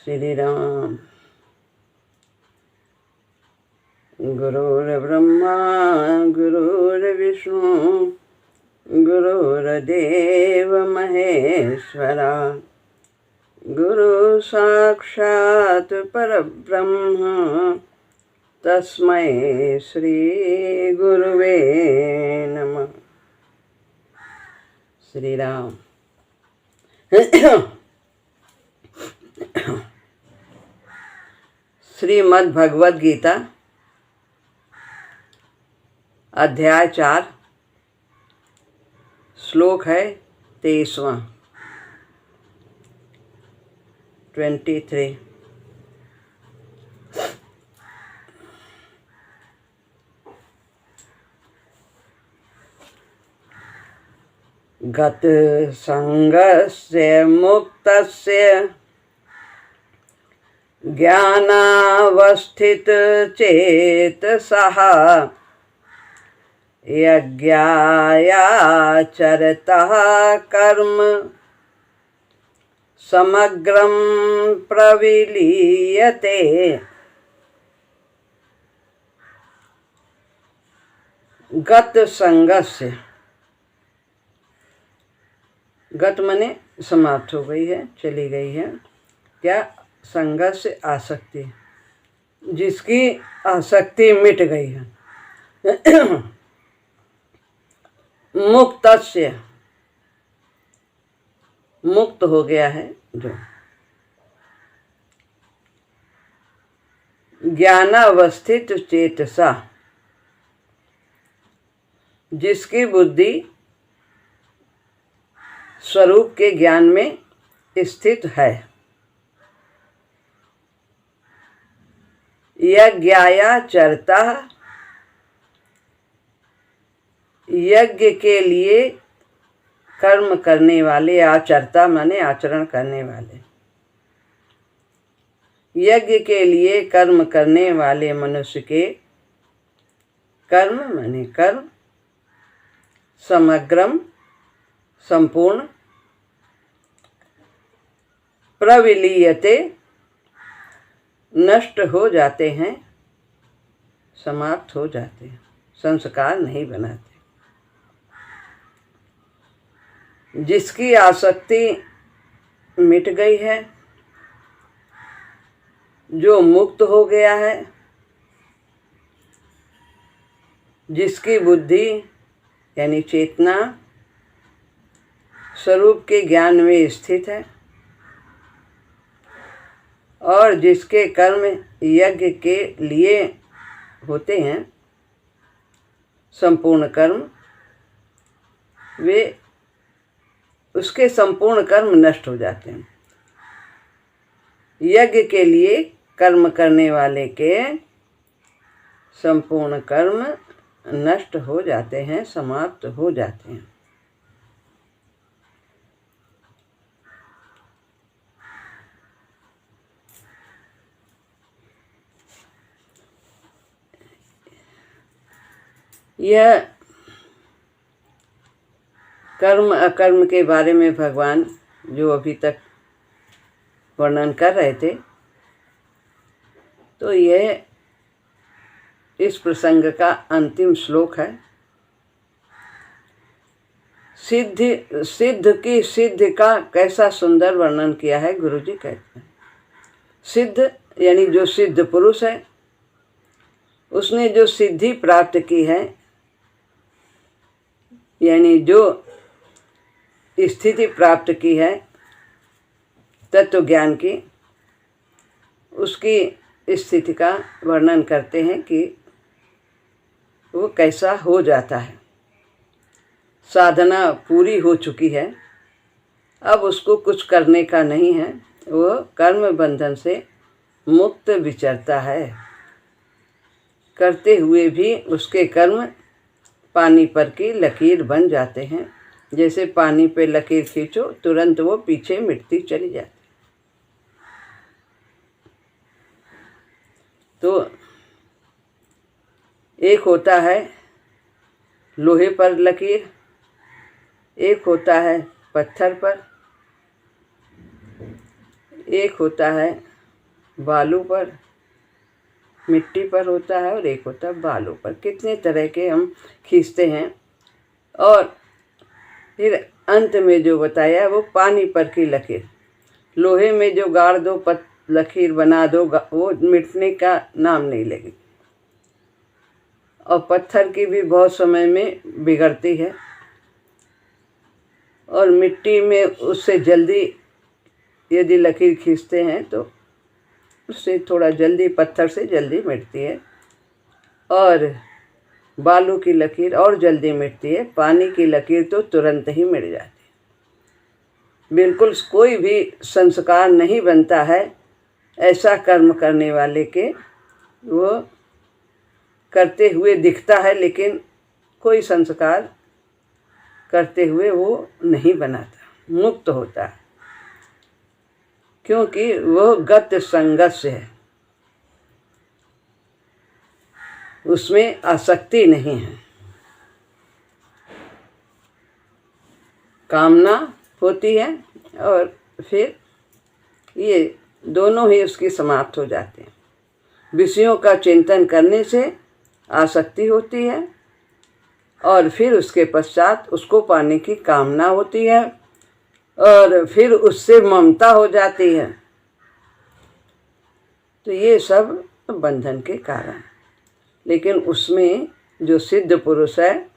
श्री राम। गुरुर्ब्रह्मा गुरुर्विष्णु गुरुर्देव महेश्वरा, गुरु साक्षात् परब्रह्म तस्मै श्री गुरुवे नमः। श्री राम। श्रीमद् भगवद गीता अध्याय 4 श्लोक है 23वां 23। गत संगस्य मुक्तस्य ज्ञानावस्थित चेतसः यज्ञायाचरतः कर्म समग्रं प्रविलीयते। गत संगस्य, गत मने समाप्त हो गई है, चली गई है। क्या? संघर्ष आसक्ति, जिसकी आसक्ति मिट गई है। मुक्तस्य, मुक्त हो गया है जो। ज्ञानावस्थित चेतसा, जिसकी बुद्धि स्वरूप के ज्ञान में स्थित है। यज्ञायाचरता, यज्ञ के लिए कर्म करने वाले, आचरता माने आचरण करने वाले, यज्ञ के लिए कर्म करने वाले मनुष्य के कर्म माने कर्म समग्रम संपूर्ण प्रविलीयते नष्ट हो जाते हैं, समाप्त हो जाते हैं, संस्कार नहीं बनाते। जिसकी आसक्ति मिट गई है, जो मुक्त हो गया है, जिसकी बुद्धि यानी चेतना स्वरूप के ज्ञान में स्थित है और जिसके कर्म यज्ञ के लिए होते हैं, संपूर्ण कर्म, वे उसके संपूर्ण कर्म नष्ट हो जाते हैं। यज्ञ के लिए कर्म करने वाले के संपूर्ण कर्म नष्ट हो जाते हैं, समाप्त हो जाते हैं। यह कर्म अकर्म के बारे में भगवान जो अभी तक वर्णन कर रहे थे, तो यह इस प्रसंग का अंतिम श्लोक है। सिद्ध की सिद्ध का कैसा सुंदर वर्णन किया है गुरुजी कहते हैं। सिद्ध यानी जो सिद्ध पुरुष है, उसने जो सिद्धि प्राप्त की है, यानी जो स्थिति प्राप्त की है तत्व ज्ञान की, उसकी स्थिति का वर्णन करते हैं कि वो कैसा हो जाता है। साधना पूरी हो चुकी है, अब उसको कुछ करने का नहीं है, वो कर्म बंधन से मुक्त विचरता है। करते हुए भी उसके कर्म पानी पर की लकीर बन जाते हैं। जैसे पानी पे लकीर खींचो, तुरंत वो पीछे मिटती चली जाती। तो एक होता है लोहे पर लकीर, एक होता है पत्थर पर, एक होता है बालू पर, मिट्टी पर होता है, और एक होता है बालू पर। कितने तरह के हम खींचते हैं। और फिर अंत में जो बताया वो पानी पर की लकीर। लोहे में जो गाड़ दो, लकीर बना दो, वो मिटने का नाम नहीं लेगी। और पत्थर की भी बहुत समय में बिगड़ती है, और मिट्टी में उससे जल्दी यदि लकीर खींचते हैं तो उससे थोड़ा जल्दी, पत्थर से जल्दी मिटती है। और बालू की लकीर और जल्दी मिटती है। पानी की लकीर तो तुरंत ही मिट जाती है। बिल्कुल कोई भी संस्कार नहीं बनता है ऐसा कर्म करने वाले के, वो करते हुए दिखता है लेकिन कोई संस्कार करते हुए वो नहीं बनाता, मुक्त होता है, क्योंकि वो गत संगत है, उसमें आसक्ति नहीं है। कामना होती है और फिर ये दोनों ही उसकी समाप्त हो जाते हैं। विषयों का चिंतन करने से आसक्ति होती है, और फिर उसके पश्चात उसको पाने की कामना होती है, और फिर उससे ममता हो जाती है। तो ये सब बंधन के कारण। लेकिन उसमें जो सिद्ध पुरुष है,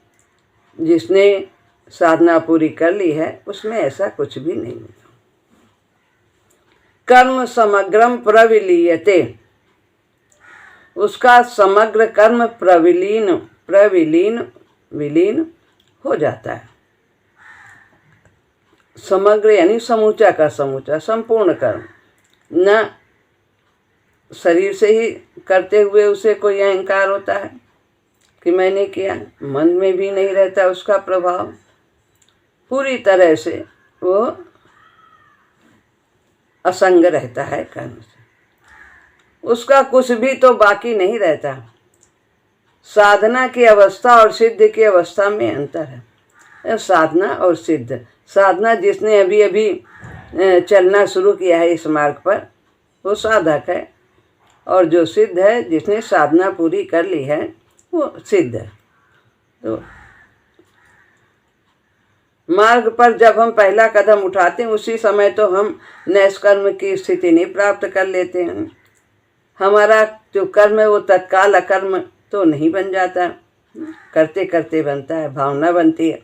जिसने साधना पूरी कर ली है, उसमें ऐसा कुछ भी नहीं है। कर्म समग्रम प्रविलीयते, उसका समग्र कर्म विलीन हो जाता है। समग्र यानी समूचा का समूचा, संपूर्ण कर्म। न शरीर से ही करते हुए उसे कोई अहंकार होता है कि मैंने किया, मन में भी नहीं रहता उसका प्रभाव। पूरी तरह से वो असंग रहता है कर्म से, उसका कुछ भी तो बाकी नहीं रहता। साधना की अवस्था और सिद्ध की अवस्था में अंतर है। साधना और सिद्ध, साधना जिसने अभी अभी चलना शुरू किया है इस मार्ग पर, वो साधक है, और जो सिद्ध है, जिसने साधना पूरी कर ली है, वो सिद्ध है। तो मार्ग पर जब हम पहला कदम उठाते हैं, उसी समय तो हम नैष्कर्म की स्थिति नहीं प्राप्त कर लेते हैं। हमारा जो कर्म है वो तत्काल अकर्म तो नहीं बन जाता, करते करते बनता है, भावना बनती है।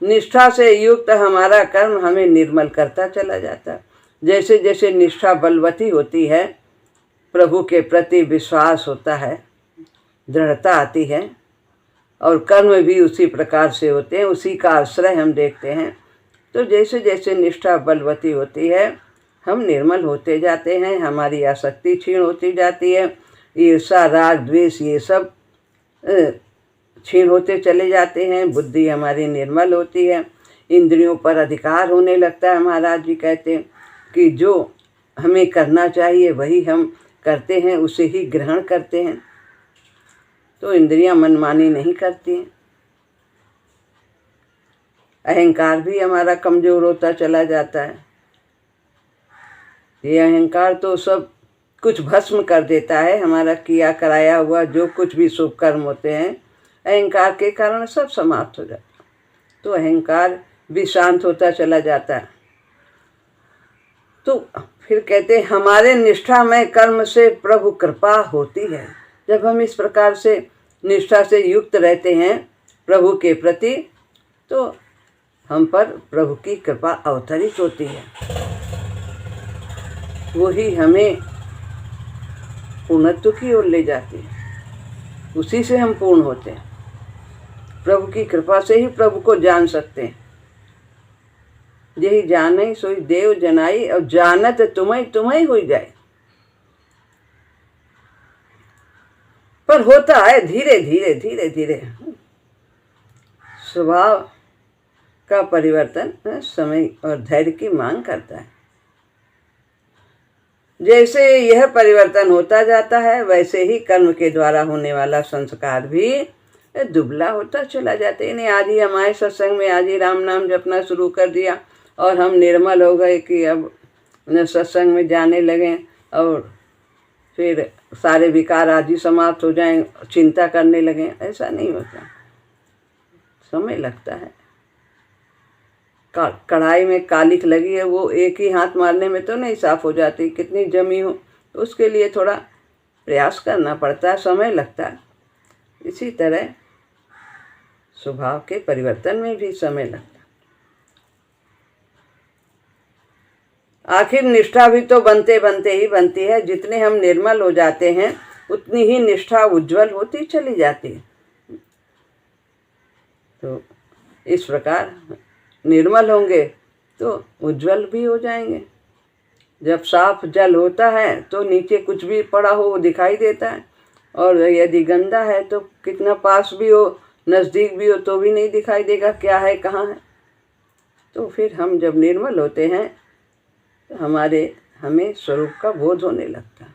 निष्ठा से युक्त हमारा कर्म हमें निर्मल करता चला जाता है। जैसे जैसे निष्ठा बलवती होती है, प्रभु के प्रति विश्वास होता है, दृढ़ता आती है, और कर्म भी उसी प्रकार से होते हैं, उसी का आश्रय हम देखते हैं। तो जैसे जैसे निष्ठा बलवती होती है, हम निर्मल होते जाते हैं, हमारी आसक्ति क्षीण होती जाती है, ईर्षा राग द्वेष ये सब क्षीण होते चले जाते हैं, बुद्धि हमारी निर्मल होती है, इंद्रियों पर अधिकार होने लगता है। महाराज जी कहते हैं कि जो हमें करना चाहिए वही हम करते हैं, उसे ही ग्रहण करते हैं, तो इंद्रियां मनमानी नहीं करती हैं। अहंकार भी हमारा कमजोर होता चला जाता है। ये अहंकार तो सब कुछ भस्म कर देता है, हमारा किया कराया हुआ जो कुछ भी शुभ कर्म होते हैं, अहंकार के कारण सब समाप्त हो जाता है। तो अहंकार भी शांत होता चला जाता है। तो फिर कहते हैं हमारे निष्ठा में कर्म से प्रभु कृपा होती है। जब हम इस प्रकार से निष्ठा से युक्त रहते हैं प्रभु के प्रति, तो हम पर प्रभु की कृपा अवतरित होती है। वही हमें पूर्णत्व की ओर ले जाती है, उसी से हम पूर्ण होते हैं। प्रभु की कृपा से ही प्रभु को जान सकते हैं। यही जाने सोई देव जनाई, और जानत तुम्हें तुम्हें हो जाए। पर होता है धीरे धीरे धीरे धीरे। स्वभाव का परिवर्तन समय और धैर्य की मांग करता है। जैसे यह परिवर्तन होता जाता है, वैसे ही कर्म के द्वारा होने वाला संस्कार भी दुबला होता चला जाता है। यानी आज ही हमारे सत्संग में आज ही राम नाम जपना शुरू कर दिया और हम निर्मल हो गए कि अब सत्संग में जाने लगे और फिर सारे विकार आदि समाप्त हो जाएं, चिंता करने लगें, ऐसा नहीं होता, समय लगता है। कढ़ाई में कालिख लगी है, वो एक ही हाथ मारने में तो नहीं साफ हो जाती, कितनी जमी हो, तो उसके लिए थोड़ा प्रयास करना पड़ता है, समय लगता है। इसी तरह स्वभाव के परिवर्तन में भी समय लगता है। आखिर निष्ठा भी तो बनते बनते ही बनती है। जितने हम निर्मल हो जाते हैं उतनी ही निष्ठा उज्जवल होती चली जाती है। तो इस प्रकार निर्मल होंगे तो उज्जवल भी हो जाएंगे। जब साफ जल होता है तो नीचे कुछ भी पड़ा हो वो दिखाई देता है, और यदि गंदा है तो कितना पास भी हो, नज़दीक भी हो, तो भी नहीं दिखाई देगा क्या है कहाँ है। तो फिर हम जब निर्मल होते हैं तो हमें स्वरूप का बोध होने लगता है।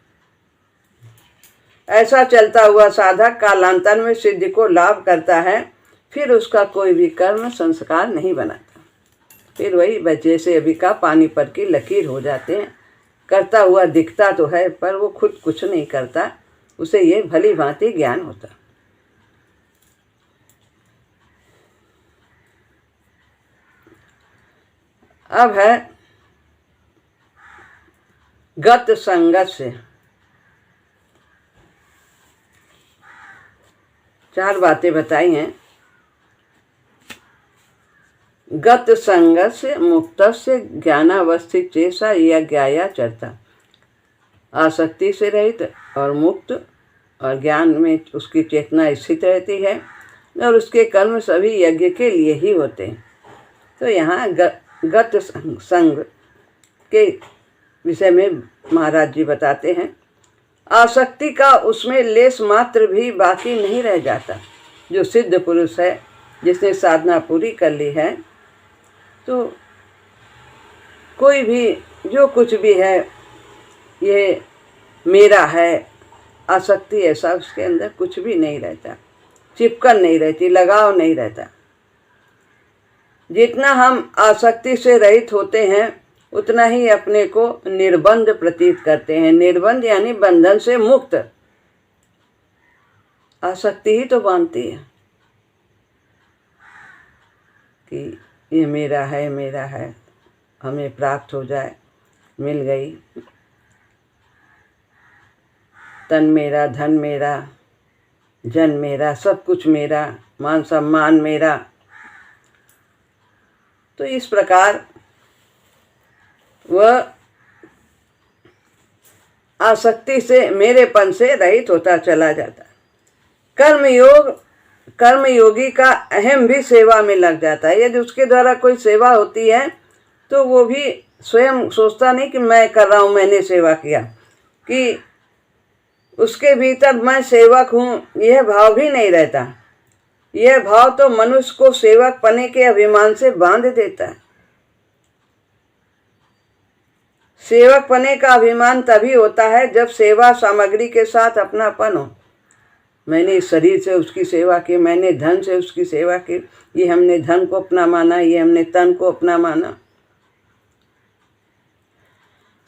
ऐसा चलता हुआ साधक कालांतर में सिद्धि को लाभ करता है, फिर उसका कोई भी कर्म संस्कार नहीं बनाता। फिर वही जैसे अभी का पानी पर की लकीर हो जाते हैं, करता हुआ दिखता तो है पर वो खुद कुछ नहीं करता, उसे ये भली भांति ज्ञान होता। अब है गत संगत से। 4 बातें बताई हैं। गत संगत से मुक्त से ज्ञानावस्थित चेसा यज्ञाया चरता। आसक्ति से रहित और मुक्त और ज्ञान में उसकी चेतना स्थित रहती है, और उसके कर्म सभी यज्ञ के लिए ही होते हैं। तो यहाँ गत संग के विषय में महाराज जी बताते हैं, आसक्ति का उसमें लेस मात्र भी बाकी नहीं रह जाता। जो सिद्ध पुरुष है, जिसने साधना पूरी कर ली है, तो कोई भी जो कुछ भी है ये मेरा है, आसक्ति ऐसा उसके अंदर कुछ भी नहीं रहता, चिपकन नहीं रहती, लगाव नहीं रहता। जितना हम आसक्ति से रहित होते हैं उतना ही अपने को निर्बंध प्रतीत करते हैं। निर्बंध यानी बंधन से मुक्त। आसक्ति ही तो बांधती है कि ये मेरा है, हमें प्राप्त हो जाए, मिल गई, तन मेरा, धन मेरा, जन मेरा, सब कुछ मेरा, मान सम्मान मेरा। तो इस प्रकार वह आसक्ति से, मेरेपन से रहित होता चला जाता। कर्मयोगी का अहम भी सेवा में लग जाता है। यदि उसके द्वारा कोई सेवा होती है तो वो भी स्वयं सोचता नहीं कि मैं कर रहा हूँ, मैंने सेवा किया, कि उसके भीतर मैं सेवक हूँ, यह भाव भी नहीं रहता। यह भाव तो मनुष्य को सेवक पने के अभिमान से बांध देता है। सेवक पने का अभिमान तभी होता है जब सेवा सामग्री के साथ अपनापन हो। मैंने इस शरीर से उसकी सेवा की, मैंने धन से उसकी सेवा की, ये हमने धन को अपना माना, ये हमने तन को अपना माना।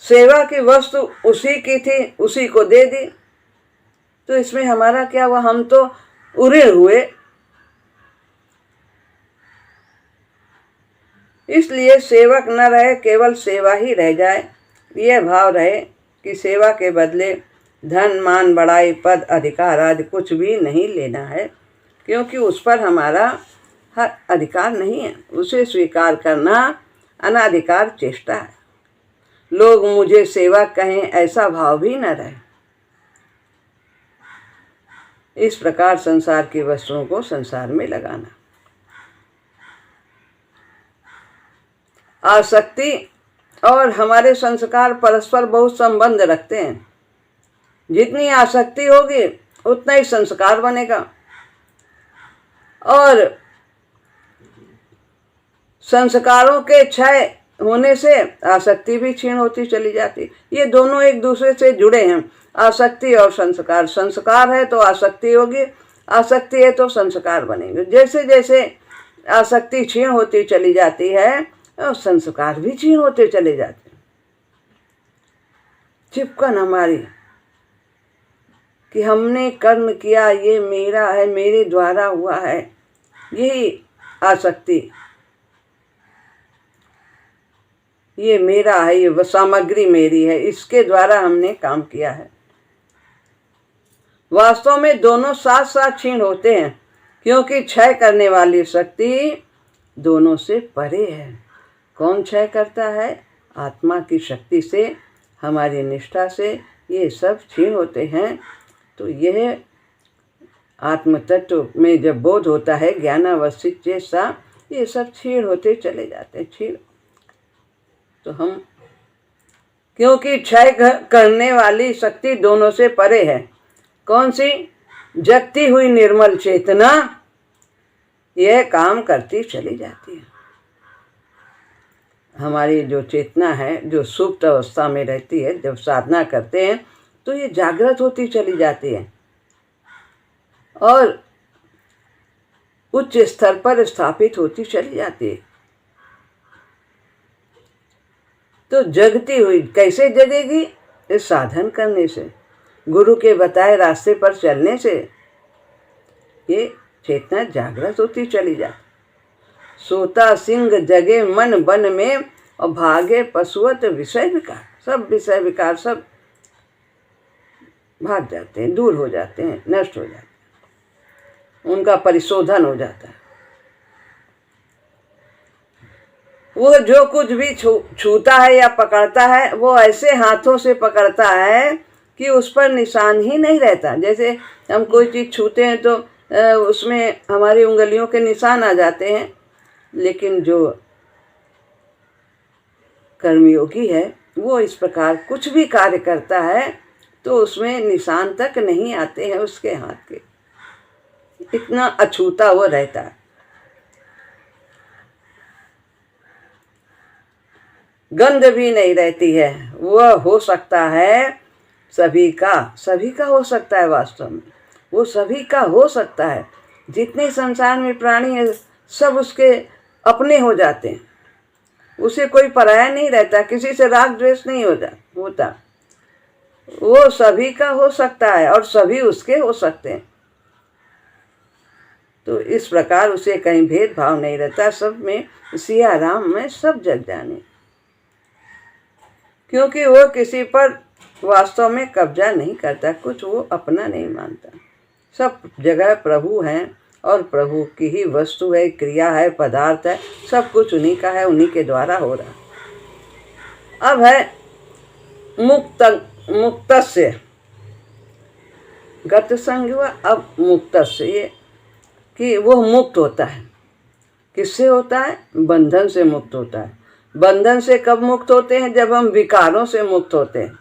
सेवा की वस्तु उसी की थी, उसी को दे दी, तो इसमें हमारा क्या हुआ? हम तो उड़े हुए। इसलिए सेवक न रहे, केवल सेवा ही रह जाए। यह भाव रहे कि सेवा के बदले धन, मान, बड़ाई, पद, अधिकार आदि कुछ भी नहीं लेना है, क्योंकि उस पर हमारा हर अधिकार नहीं है। उसे स्वीकार करना अनाधिकार चेष्टा है। लोग मुझे सेवक कहें, ऐसा भाव भी न रहे। इस प्रकार संसार की वस्तुओं को संसार में लगाना। आसक्ति और हमारे संस्कार परस्पर बहुत संबंध रखते हैं। जितनी आसक्ति होगी उतना ही संस्कार बनेगा, और संस्कारों के क्षय होने से आसक्ति भी क्षीण होती चली जाती। ये दोनों एक दूसरे से जुड़े हैं, आसक्ति और संस्कार। संस्कार है तो आसक्ति होगी, आसक्ति है तो संस्कार बनेंगे। जैसे जैसे आसक्ति क्षीण होती चली जाती है और संस्कार भी क्षीण होते चले जाते हैं। चिपकन हमारी कि हमने कर्म किया, ये मेरा है, मेरे द्वारा हुआ है, यही आसक्ति, ये मेरा है, ये सामग्री मेरी है, इसके द्वारा हमने काम किया है। वास्तव में दोनों साथ साथ क्षीण होते हैं, क्योंकि क्षय करने वाली शक्ति दोनों से परे है। कौन क्षय करता है? आत्मा की शक्ति से, हमारी निष्ठा से ये सब क्षीण होते हैं। तो यह आत्म तत्व में जब बोध होता है, ज्ञानावस्थित जैसा, ये सब क्षीण होते चले जाते हैं, क्षीण। तो हम, क्योंकि क्षय करने वाली शक्ति दोनों से परे है। कौन सी? जगती हुई निर्मल चेतना, यह काम करती चली जाती है। हमारी जो चेतना है, जो सुप्त अवस्था में रहती है, जब साधना करते हैं तो ये जागृत होती चली जाती है और उच्च स्तर पर स्थापित होती चली जाती है। तो जगती हुई कैसे जगेगी? इस साधन करने से, गुरु के बताए रास्ते पर चलने से ये चेतना जागृत होती चली जाती। सोता सिंह जगे मन बन में, और भागे पशुवत विषय विकार। सब विषय विकार सब भाग जाते हैं, दूर हो जाते हैं, नष्ट हो जाते हैं, उनका परिशोधन हो जाता है। वो जो कुछ भी छूता है या पकड़ता है, वो ऐसे हाथों से पकड़ता है कि उस पर निशान ही नहीं रहता। जैसे हम कोई चीज़ छूते हैं तो उसमें हमारी उंगलियों के निशान आ जाते हैं, लेकिन जो कर्मयोगी है वो इस प्रकार कुछ भी कार्य करता है तो उसमें निशान तक नहीं आते हैं उसके हाथ के, इतना अछूता वो रहता है। गंध भी नहीं रहती है। वह हो सकता है सभी का हो सकता है। वास्तव में वो सभी का हो सकता है। जितने संसार में प्राणी है सब उसके अपने हो जाते हैं, उसे कोई पराया नहीं रहता, किसी से राग द्वेष नहीं होता। वो सभी का हो सकता है और सभी उसके हो सकते हैं। तो इस प्रकार उसे कहीं भेदभाव नहीं रहता, सब में सिया राम में सब जग जाने, क्योंकि वो किसी पर वास्तव में कब्जा नहीं करता, कुछ वो अपना नहीं मानता। सब जगह प्रभु हैं और प्रभु की ही वस्तु है, क्रिया है, पदार्थ है, सब कुछ उन्हीं का है, उन्हीं के द्वारा हो रहा। अब है मुक्तस्य गत संग हुआ। अब मुक्तस्य ये कि वो मुक्त होता है। किससे होता है? बंधन से मुक्त होता है। बंधन से कब मुक्त होते हैं? जब हम विकारों से मुक्त होते हैं,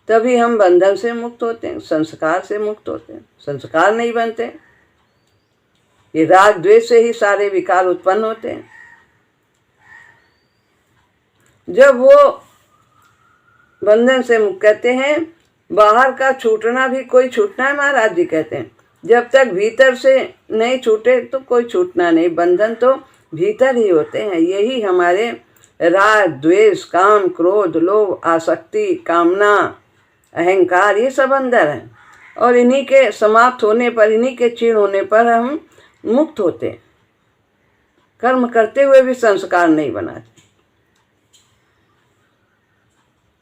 तभी हम बंधन से मुक्त होते हैं। संस्कार से मुक्त होते हैं, संस्कार नहीं बनते। ये राग द्वेष से ही सारे विकार उत्पन्न होते हैं। जब वो बंधन से मुक्त, कहते हैं बाहर का छूटना भी कोई छूटना है, महाराज जी कहते हैं। जब तक भीतर से नहीं छूटे तो कोई छूटना नहीं। बंधन तो भीतर ही होते हैं। यही हमारे राग द्वेष, काम, क्रोध, लोभ, आसक्ति, कामना, अहंकार, ये सब अंदर हैं और इन्हीं के समाप्त होने पर, इन्हीं के क्षीण होने पर हम मुक्त होते हैं। कर्म करते हुए भी संस्कार नहीं बनाते।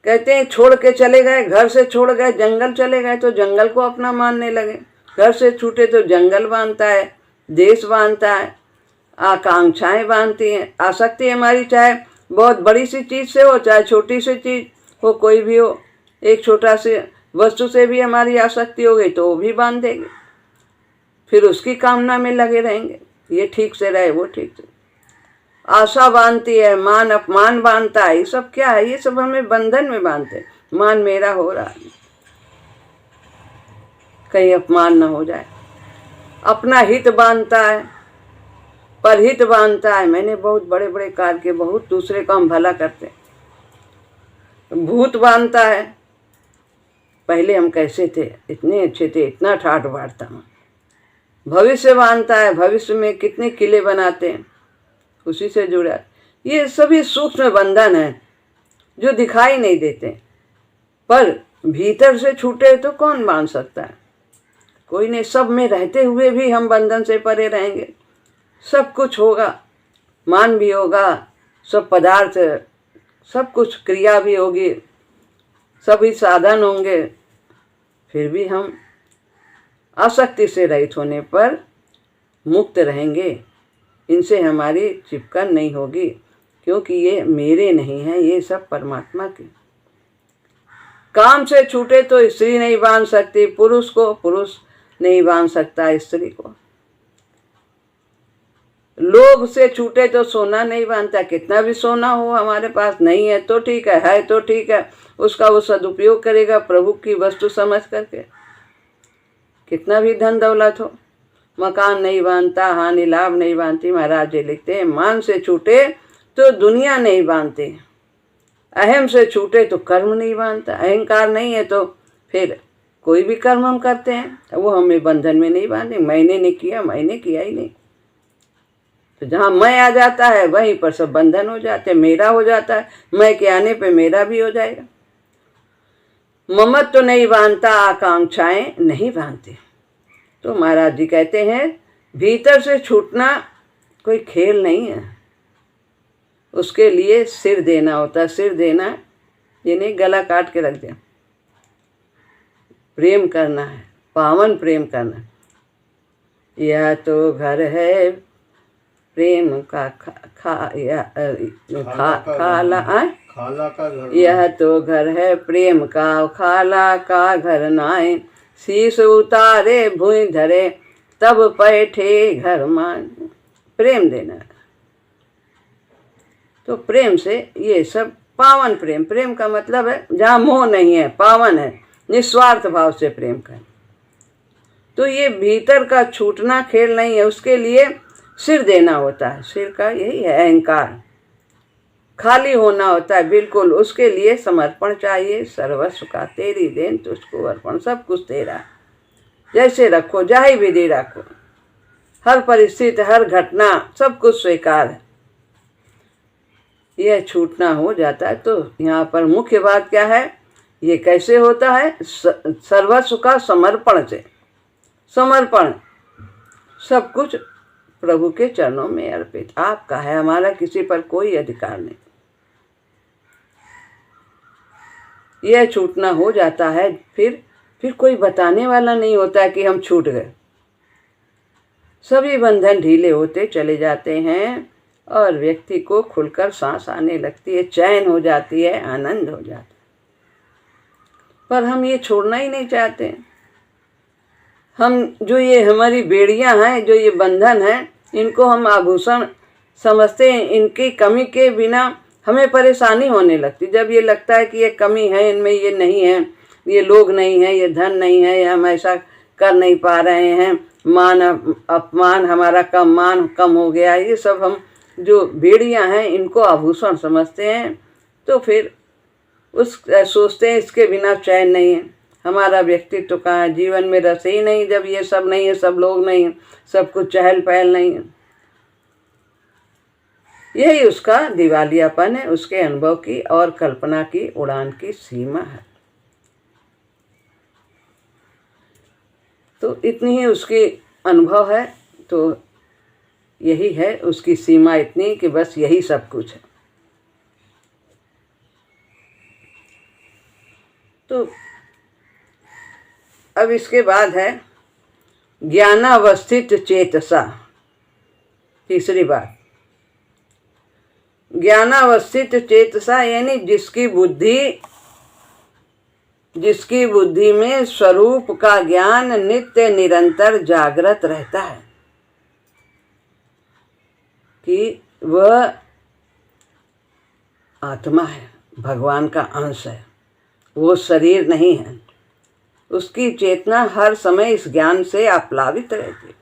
कहते हैं छोड़ के चले गए, घर से छोड़ गए, जंगल चले गए तो जंगल को अपना मानने लगे। घर से छूटे तो जंगल बांधता है, देश बांधता है, आकांक्षाएं बांधती हैं। आसक्ति हमारी चाहे बहुत बड़ी सी चीज़ से हो, चाहे छोटी सी चीज़ हो, कोई भी हो, एक छोटा से वस्तु से भी हमारी आसक्ति हो गई तो वो भी बांध देगी। फिर उसकी कामना में लगे रहेंगे, ये ठीक से रहे, वो ठीक से। आशा बांधती है, मान अपमान बांधता है। ये सब क्या है? ये सब हमें बंधन में बांधते हैं। मान मेरा हो रहा है, कहीं अपमान न हो जाए। अपना हित बांधता है, परहित बांधता है। मैंने बहुत बड़े बड़े कार्य किए, बहुत दूसरे का हम भला करते हैं। भूत बांधता है, पहले हम कैसे थे, इतने अच्छे थे, इतना ठाठ बांटता हूँ। भविष्य बांधता है, भविष्य में कितने किले बनाते हैं, उसी से जुड़ा। ये सभी सूक्ष्म बंधन हैं जो दिखाई नहीं देते, पर भीतर से छूटे तो कौन बांध सकता है? कोई नहीं। सब में रहते हुए भी हम बंधन से परे रहेंगे। सब कुछ होगा, मान भी होगा, सब पदार्थ, सब कुछ क्रिया भी होगी, सभी साधन होंगे, फिर भी हम आसक्ति से रहित होने पर मुक्त रहेंगे। इनसे हमारी चिपकन नहीं होगी, क्योंकि ये मेरे नहीं हैं, ये सब परमात्मा के। काम से छूटे तो स्त्री नहीं बांध सकती पुरुष को, पुरुष नहीं बांध सकता स्त्री को। लोभ से छूटे तो सोना नहीं बांधता। कितना भी सोना हो हमारे पास, नहीं है तो ठीक है तो ठीक है, उसका वो सदुपयोग करेगा प्रभु की वस्तु समझ करके। कितना भी धन दौलत हो, मकान नहीं बांधता, हानि लाभ नहीं बांधती। महाराज जी लिखते हैं, मान से छूटे तो दुनिया नहीं बांधती, अहम से छूटे तो कर्म नहीं बांधता। अहंकार नहीं है तो फिर कोई भी कर्म हम करते हैं, वो हमें बंधन में नहीं बांधे। मैंने नहीं किया, मैंने किया ही नहीं। तो जहाँ मैं आ जाता है वहीं पर सब बंधन हो जाते हैं, मेरा हो जाता है। मैं के आने पे मेरा भी हो जाएगा। ममत्व तो नहीं बांधता, आकांक्षाएं नहीं बांधते। तो महाराज जी कहते हैं, भीतर से छूटना कोई खेल नहीं है, उसके लिए सिर देना होता है। सिर देना यानी गला काट के रख दिया। प्रेम करना है, पावन प्रेम करना। यह तो घर है प्रेम का खाला का घर, यह तो घर है प्रेम का, खाला का घर नाय। शीश उतारे भूमि धरे, तब बैठे घर मान। प्रेम देना है। तो प्रेम से ये सब पावन प्रेम। प्रेम का मतलब है जहाँ मोह नहीं है, पावन है, निस्वार्थ भाव से प्रेम कर। तो ये भीतर का छूटना खेल नहीं है, उसके लिए सिर देना होता है। सिर का यही है अहंकार, खाली होना होता है बिल्कुल। उसके लिए समर्पण चाहिए। सर्वस्व का तेरी देन तुझको अर्पण, सब कुछ तेरा, जैसे रखो, जाहि विधि रखो, हर परिस्थिति हर घटना सब कुछ स्वीकार है। यह छूटना हो जाता है। तो यहाँ पर मुख्य बात क्या है, ये कैसे होता है? सर्वस्व का समर्पण से। समर्पण, सब कुछ प्रभु के चरणों में अर्पित। आपका है, हमारा किसी पर कोई अधिकार नहीं। यह छूटना हो जाता है, फिर कोई बताने वाला नहीं होता कि हम छूट गए। सभी बंधन ढीले होते चले जाते हैं और व्यक्ति को खुलकर सांस आने लगती है, चैन हो जाती है, आनंद हो जाता है। पर हम ये छोड़ना ही नहीं चाहते। हम जो ये हमारी बेड़ियां हैं, जो ये बंधन हैं, इनको हम आभूषण समझते हैं। इनकी कमी के बिना हमें परेशानी होने लगती। जब ये लगता है कि ये कमी है, इनमें ये नहीं है, ये लोग नहीं है, ये धन नहीं है, हम ऐसा कर नहीं पा रहे हैं, मान अपमान हमारा मान कम हो गया, ये सब हम जो बेड़ियां हैं इनको आभूषण समझते हैं। तो फिर सोचते हैं इसके बिना चैन नहीं है। हमारा व्यक्तित्व कहाँ है? जीवन में रस ही नहीं जब ये सब नहीं है, सब लोग नहीं है, सब कुछ चहल पहल नहीं है। यही उसका दिवालियापन है, उसके अनुभव की और कल्पना की उड़ान की सीमा है। तो इतनी ही उसकी अनुभव है। तो यही है उसकी सीमा, इतनी कि बस यही सब कुछ है। तो अब इसके बाद है ज्ञानावस्थित चेतसा। तीसरी बात, ज्ञानावस्थित चेतसा यानी जिसकी बुद्धि में स्वरूप का ज्ञान नित्य निरंतर जागृत रहता है कि वह आत्मा है, भगवान का अंश है, वो शरीर नहीं है। उसकी चेतना हर समय इस ज्ञान से आप्लावित रहती है।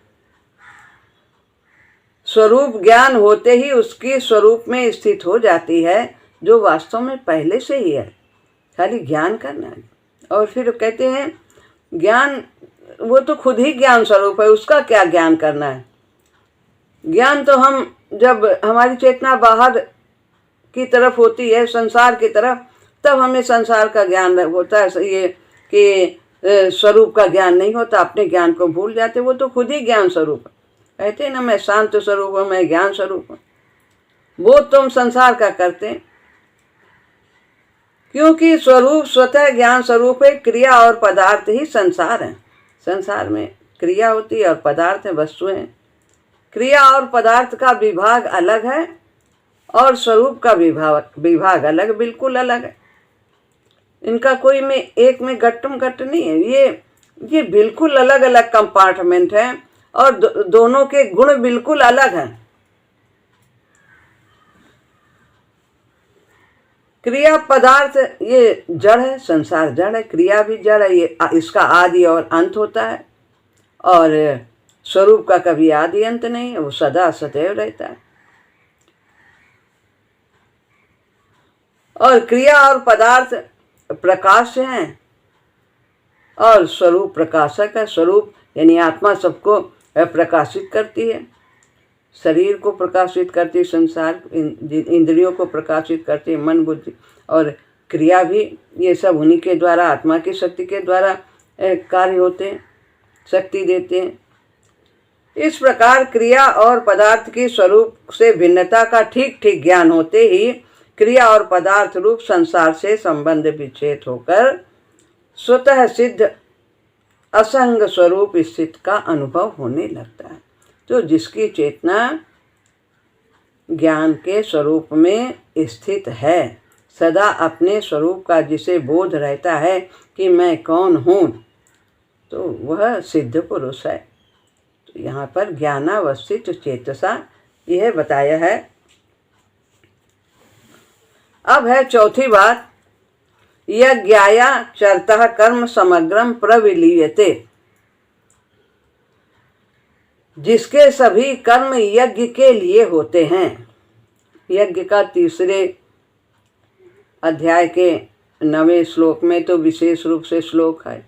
स्वरूप ज्ञान होते ही उसकी स्वरूप में स्थित हो जाती है, जो वास्तव में पहले से ही है, खाली ज्ञान करना है। और फिर कहते हैं ज्ञान, वो तो खुद ही ज्ञान स्वरूप है, उसका क्या ज्ञान करना है? ज्ञान तो हम जब हमारी चेतना बाहर की तरफ होती है, संसार की तरफ, तब हमें संसार का ज्ञान होता है। ये कि स्वरूप का ज्ञान नहीं होता, अपने ज्ञान को भूल जाते। वो तो खुद ही ज्ञान स्वरूप है। कहते हैं ना, मैं शांत स्वरूप हूँ, मैं ज्ञान स्वरूप हूँ। वो तुम संसार का करते, क्योंकि स्वरूप स्वतः ज्ञान स्वरूप है। क्रिया और पदार्थ ही संसार है। संसार में क्रिया होती है और पदार्थ है, वस्तुएं। क्रिया और पदार्थ का विभाग अलग है और स्वरूप का विभाग अलग, बिल्कुल अलग है। इनका कोई में एक में गट्टम गट्ट नहीं है। ये बिल्कुल अलग अलग कंपार्टमेंट है और दोनों के गुण बिल्कुल अलग हैं। क्रिया पदार्थ ये जड़ है, संसार जड़ है, क्रिया भी जड़ है। ये इसका आदि और अंत होता है, और स्वरूप का कभी आदि अंत नहीं है, वो सदा सदैव रहता है। और क्रिया और पदार्थ प्रकाश हैं और स्वरूप प्रकाशक है। स्वरूप यानी आत्मा सबको प्रकाशित करती है, शरीर को प्रकाशित करती है, संसार इंद्रियों को प्रकाशित करती है, मन बुद्धि। और क्रिया भी ये सब उन्हीं के द्वारा, आत्मा की शक्ति के द्वारा कार्य होते हैं, शक्ति देते हैं। इस प्रकार क्रिया और पदार्थ की स्वरूप से भिन्नता का ठीक ठीक ज्ञान होते ही क्रिया और पदार्थ रूप संसार से संबंध विच्छेद होकर स्वतः सिद्ध असंग स्वरूप स्थित का अनुभव होने लगता है। तो जिसकी चेतना ज्ञान के स्वरूप में स्थित है, सदा अपने स्वरूप का जिसे बोध रहता है कि मैं कौन हूँ, तो वह सिद्ध पुरुष है। तो यहाँ पर ज्ञानावस्थित चेतसा यह बताया है। अब है चौथी बात, यज्ञाया चरतः कर्म समग्रम प्रविलीयते। जिसके सभी कर्म यज्ञ के लिए होते हैं। यज्ञ का 3 अध्याय के 9वें श्लोक में तो विशेष रूप से श्लोक है,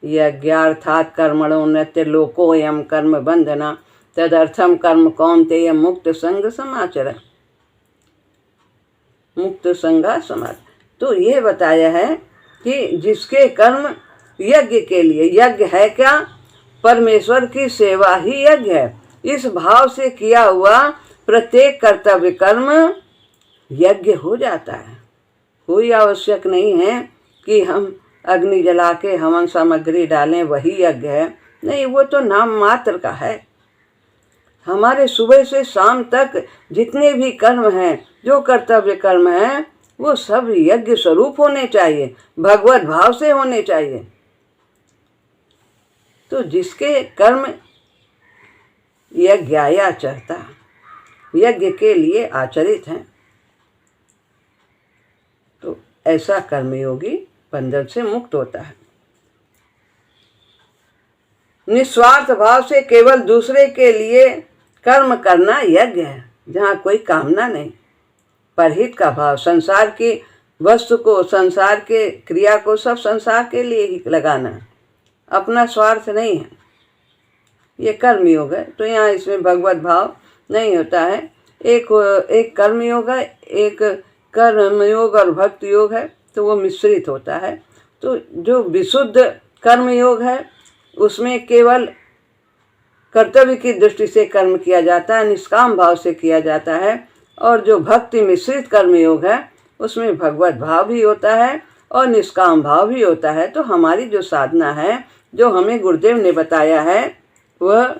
यज्ञार्थात् कर्मणोन्नत्य लोकोयम कर्म बंधना तदर्थम कर्म कौन्तेय मुक्त संग समाचर। मुक्त संगा समाचार। तो ये बताया है कि जिसके कर्म यज्ञ के लिए, यज्ञ है क्या? परमेश्वर की सेवा ही यज्ञ है। इस भाव से किया हुआ प्रत्येक कर्तव्य कर्म यज्ञ हो जाता है। कोई आवश्यक नहीं है कि हम अग्नि जला के हवन सामग्री डालें वही यज्ञ है, नहीं, वो तो नाम मात्र का है। हमारे सुबह से शाम तक जितने भी कर्म हैं, जो कर्तव्य कर्म हैं, वो सब यज्ञ स्वरूप होने चाहिए, भगवत भाव से होने चाहिए। तो जिसके कर्म यज्ञाया चरता, यज्ञ के लिए आचरित हैं, तो ऐसा कर्मयोगी बंधन से मुक्त होता है। निस्वार्थ भाव से केवल दूसरे के लिए कर्म करना यज्ञ है, जहाँ कोई कामना नहीं, परहित का भाव, संसार की वस्तु को, संसार के क्रिया को सब संसार के लिए ही लगाना है, अपना स्वार्थ नहीं है। ये कर्मयोग है। तो यहाँ इसमें भगवत भाव नहीं होता है। एक कर्मयोग है, एक कर्मयोग और भक्ति योग है, तो वो मिश्रित होता है। तो जो विशुद्ध कर्मयोग है उसमें केवल कर्तव्य की दृष्टि से कर्म किया जाता है, निष्काम भाव से किया जाता है। और जो भक्ति मिश्रित कर्मयोग है उसमें भगवत भाव भी होता है और निष्काम भाव भी होता है। तो हमारी जो साधना है, जो हमें गुरुदेव ने बताया है, वह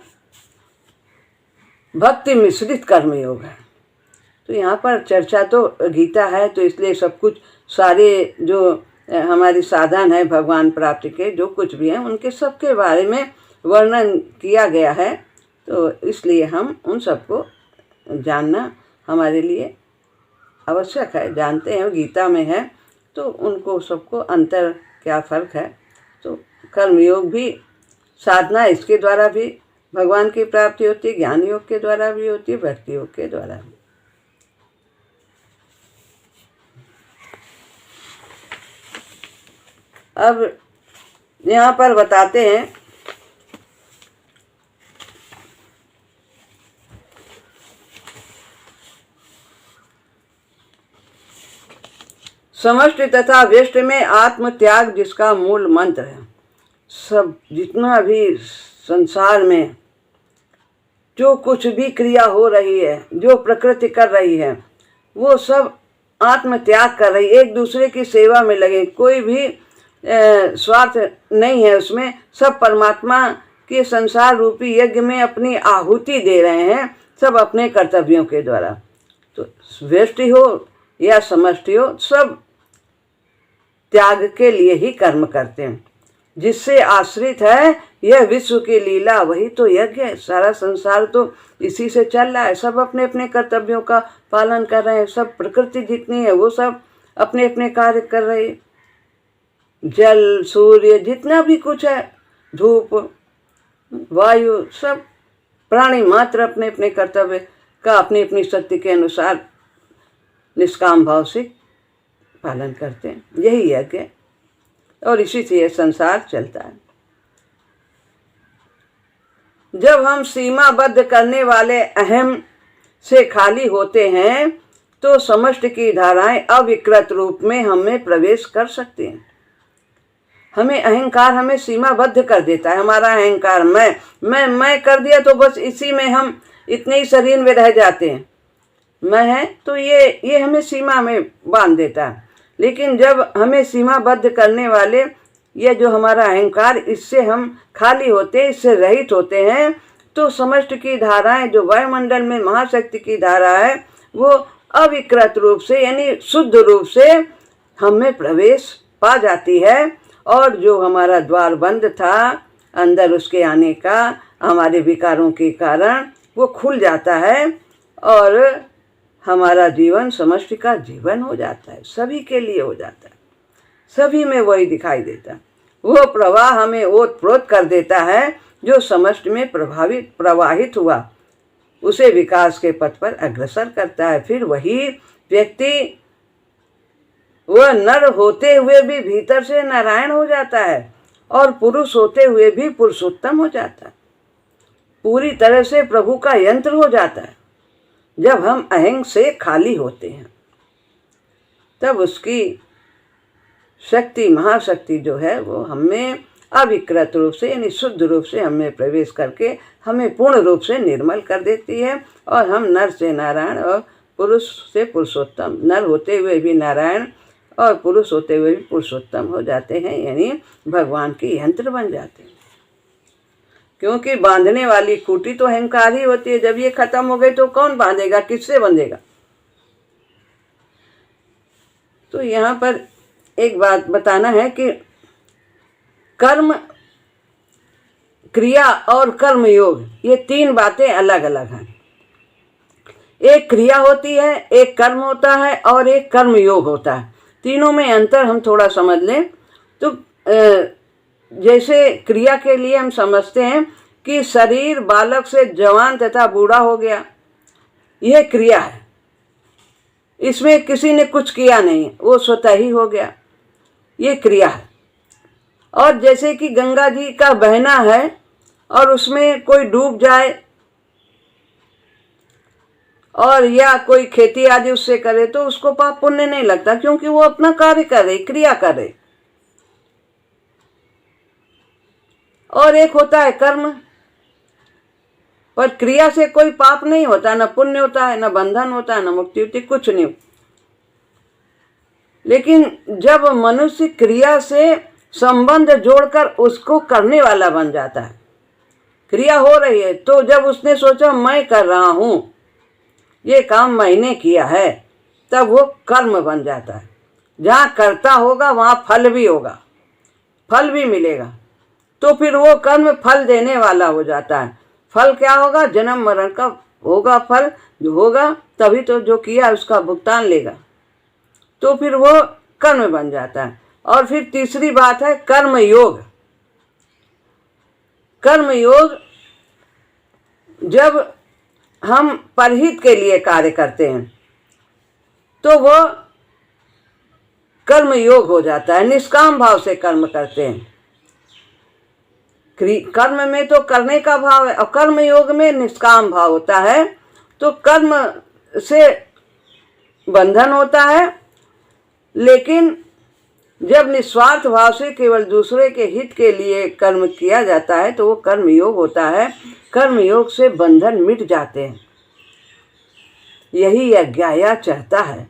भक्ति मिश्रित कर्मयोग है। तो यहाँ पर चर्चा तो गीता है, तो इसलिए सब कुछ, सारे जो हमारी साधन है भगवान प्राप्ति के, जो कुछ भी हैं, उनके सबके बारे में वर्णन किया गया है। तो इसलिए हम उन सबको जानना हमारे लिए आवश्यक है। जानते हैं गीता में है, तो उनको सबको अंतर क्या फर्क है। तो कर्मयोग भी, साधना इसके द्वारा भी भगवान की प्राप्ति होती है, ज्ञान योग के द्वारा भी होती है, भक्ति योग के द्वारा भी। अब यहाँ पर बताते हैं समष्टि तथा व्यष्टि में आत्म त्याग जिसका मूल मंत्र है। सब जितना भी संसार में जो कुछ भी क्रिया हो रही है, जो प्रकृति कर रही है, वो सब आत्म त्याग कर रही, एक दूसरे की सेवा में लगे, कोई भी स्वार्थ नहीं है उसमें। सब परमात्मा के संसार रूपी यज्ञ में अपनी आहुति दे रहे हैं, सब अपने कर्तव्यों के द्वारा। तो व्यष्टि हो या समष्टि हो, सब त्याग के लिए ही कर्म करते हैं। जिससे आश्रित है यह विश्व की लीला, वही तो यज्ञ है। सारा संसार तो इसी से चल रहा है। सब अपने अपने कर्तव्यों का पालन कर रहे हैं। सब प्रकृति जितनी है वो सब अपने अपने कार्य कर रही है। जल, सूर्य, जितना भी कुछ है, धूप, वायु, सब प्राणी मात्र अपने अपने कर्तव्य का अपनी अपनी शक्ति के अनुसार निष्काम भाव से पालन करते हैं। यही यज्ञ है और इसी से यह संसार चलता है। जब हम सीमाबद्ध करने वाले अहम से खाली होते हैं तो समष्टि की धाराएं अविकृत रूप में हमें प्रवेश कर सकती हैं। हमें अहंकार हमें सीमाबद्ध कर देता है। हमारा अहंकार मैं कर दिया तो बस इसी में हम इतने ही शरीर में रह जाते हैं। मैं है तो ये हमें सीमा में बांध देता है। लेकिन जब हमें सीमाबद्ध करने वाले ये जो हमारा अहंकार, इससे हम खाली होते हैं, इससे रहित होते हैं, तो समष्टि की धाराएं जो वायुमंडल में महाशक्ति की धारा है वो अविकृत रूप से यानी शुद्ध रूप से हमें प्रवेश पा जाती है। और जो हमारा द्वार बंद था अंदर उसके आने का, हमारे विकारों के कारण वो खुल जाता है और हमारा जीवन समष्टि का जीवन हो जाता है, सभी के लिए हो जाता है। सभी में वही दिखाई देता है। वो प्रवाह हमें ओतप्रोत कर देता है जो समष्टि में प्रवाहित हुआ, उसे विकास के पथ पर अग्रसर करता है। फिर वही व्यक्ति वह नर होते हुए भी भीतर से नारायण हो जाता है और पुरुष होते हुए भी पुरुषोत्तम हो जाता है, पूरी तरह से प्रभु का यंत्र हो जाता है। जब हम अहंग से खाली होते हैं तब उसकी शक्ति, महाशक्ति जो है वो हमें अविकृत रूप से यानी शुद्ध रूप से हमें प्रवेश करके हमें पूर्ण रूप से निर्मल कर देती है और हम नर से नारायण और पुरुष से पुरुषोत्तम, नर होते हुए भी नारायण और पुरुष होते हुए भी पुरुषोत्तम हो जाते हैं, यानी भगवान के यंत्र बन जाते हैं। क्योंकि बांधने वाली खूंटी तो अहंकार ही होती है। जब ये खत्म हो गई तो कौन बांधेगा, किससे बंधेगा। तो यहाँ पर एक बात बताना है कि कर्म, क्रिया और कर्म योग, ये तीन बातें अलग अलग हैं। एक क्रिया होती है, एक कर्म होता है और एक कर्म योग होता है। तीनों में अंतर हम थोड़ा समझ लें तो जैसे क्रिया के लिए हम समझते हैं कि शरीर बालक से जवान तथा बूढ़ा हो गया, यह क्रिया है। इसमें किसी ने कुछ किया नहीं, वो स्वतः ही हो गया, ये क्रिया है। और जैसे कि गंगा जी का बहना है और उसमें कोई डूब जाए और या कोई खेती आदि उससे करे तो उसको पाप पुण्य नहीं लगता, क्योंकि वो अपना कार्य कर रही, क्रिया कर रही। और एक होता है कर्म, पर क्रिया से कोई पाप नहीं होता, न पुण्य होता है, न बंधन होता है, न मुक्ति होती, कुछ नहीं। लेकिन जब मनुष्य क्रिया से संबंध जोड़कर उसको करने वाला बन जाता है, क्रिया हो रही है तो जब उसने सोचा मैं कर रहा हूं, ये काम मैंने किया है, तब वो कर्म बन जाता है। जहाँ करता होगा वहाँ फल भी होगा, फल भी मिलेगा, तो फिर वो कर्म फल देने वाला हो जाता है। फल क्या होगा, जन्म मरण का होगा फल, जो होगा तभी तो जो किया उसका भुगतान लेगा, तो फिर वो कर्म बन जाता है। और फिर तीसरी बात है कर्म योग। कर्म योग जब हम परहित के लिए कार्य करते हैं तो वो कर्म योग हो जाता है, निष्काम भाव से कर्म करते हैं। कर्म में तो करने का भाव है और कर्म योग में निष्काम भाव होता है, तो कर्म से बंधन होता है लेकिन जब निस्वार्थ भाव से केवल दूसरे के हित के लिए कर्म किया जाता है तो वो कर्म योग होता है। कर्म योग से बंधन मिट जाते हैं, यही यज्ञाया चाहता है।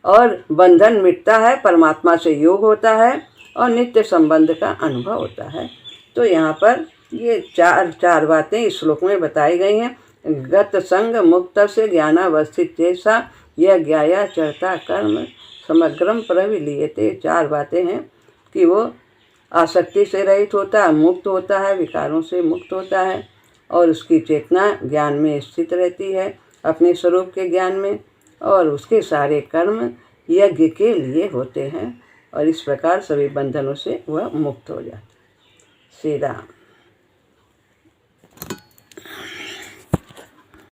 और बंधन मिटता है, परमात्मा से योग होता है और नित्य संबंध का अनुभव होता है। तो यहाँ पर ये चार बातें इस श्लोक में बताई गई हैं। गत संग मुक्त से ज्ञानावस्थित जैसा यह ज्ञाया चरता कर्म समग्रम प्रविलीयते। चार बातें हैं कि वो आसक्ति से रहित होता है, मुक्त होता है, विकारों से मुक्त होता है और उसकी चेतना ज्ञान में स्थित रहती है, अपने स्वरूप के ज्ञान में, और उसके सारे कर्म यज्ञ के लिए होते हैं और इस प्रकार सभी बंधनों से वह मुक्त हो जाता है। श्री राम।